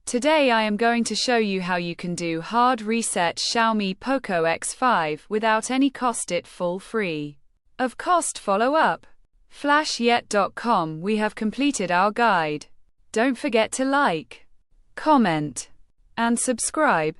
Today I am going to show you how you can do hard reset Xiaomi Poco X5 without any cost, it full free of cost. Follow up. Flashyet.com. We have completed our guide. Don't forget to like, comment, and subscribe.